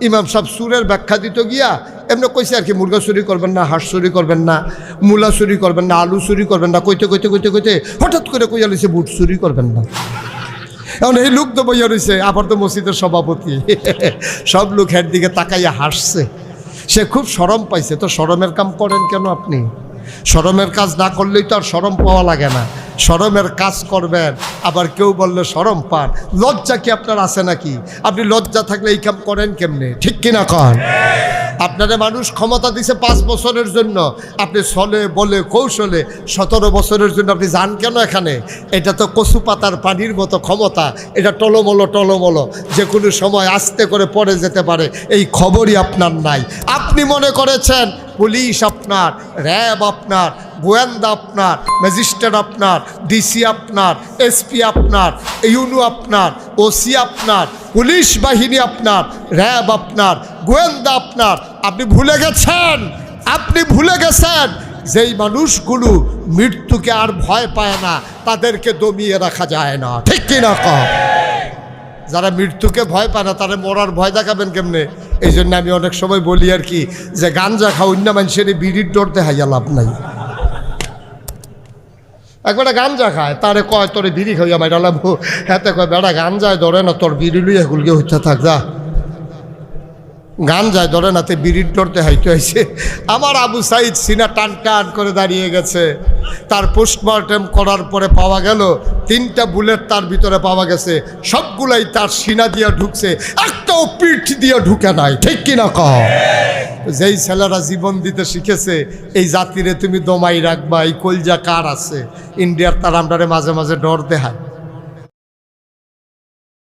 ইমাম সাহেব সুরের ব্যাখ্যা দিতে গিয়া এমনি কইছে আর কি, মুরগা চুরি করবেন না, হাঁস চুরি করবেন না, মূলা চুরি করবেন না, আলু চুরি করবেন না, কইতে কইতে কইতে কইতে হঠাৎ করে কইয়া লইছে বুট চুরি করবেন না। এখন এই লোক তো বইয়া রয়েছে, আবার তো মসজিদের সভাপতি, সব লোক এর দিকে তাকাইয়া হাসছে। সে খুব শরম পাইছে। তো শরমের কাম করেন কেন আপনি? শরমের কাজ না করলেই তো আর শরম পাওয়া লাগে না। শরমের কাজ করবেন, আবার কেউ বললে শরম পান। লজ্জা কি আপনার আছে নাকি? আপনি লজ্জা থাকলে এই কাম করেন কেমনে? ঠিক কিনা কন? আপনারা মানুষ ক্ষমতা দিছে 5 বছরের জন্য, আপনি ছলে বলে কৌশলে 17 বছরের জন্য আপনি যান কেন এখানে? এটা তো কচু পাতার পানির মতো ক্ষমতা, এটা টলমলো টলমলো, যে কোনো সময় আস্তে করে পড়ে যেতে পারে, এই খবরই আপনার নাই। আপনি মনে করেছেন পুলিশ আপনার, র্যাব আপনার, গোয়েন্দা আপনার, ম্যাজিস্ট্রেট আপনার, ডিসি আপনার, এসপি আপনার, ইউনো আপনার, ওসি আপনার, পুলিশ বাহিনী আপনার, র্যাব আপনার, গোয়েন্দা আপনার। আপনি ভুলে গেছেন, আপনি ভুলে গেছেন যেই মানুষগুলো মৃত্যুকে আর ভয় পায় না তাদেরকে দমিয়ে রাখা যায় না। ঠিক কিনা কম? যারা মৃত্যুকে ভয় পায় না তারা মরার ভয় দেখাবেন কেমনে? এই জন্য আমি অনেক সময় বলি আর কি, যে গাঞ্জা খাও অন্য মানুষের বিড়ির ডরতে হাইয়া লাভ নাই। একবারে গাঞ্জা খায়, তারে কয় তোরে বিড়ি খাইয়া মাইরা লাভ, হাতে কয় বেড়া গাঞ্জায় ধরে না, তোর বিড়ি লুই এগুলকে হইতে থাক যা। গান যায় ধরে না, তে বিড়ির ডরতে হাইতে হয়েছে। আমার আবু সাইদ সিনা টান টান করে দাঁড়িয়ে গেছে। তার পোস্টমর্টেম করার পরে পাওয়া গেল 3টা বুলেট তার ভিতরে পাওয়া গেছে, সবগুলাই তার সিনা দিয়া ঢুকছে, একটাও পিঠ দিয়ে ঢুকে নাই। ঠিক কিনা কও? যেই ছেলেরা জীবন দিতে শিখেছে, এই জাতিরে তুমি দমাই রাখবা, এই কলজা কার আছে? ইন্ডিয়ার তার আমরারে মাঝে মাঝে ডর দেখায়।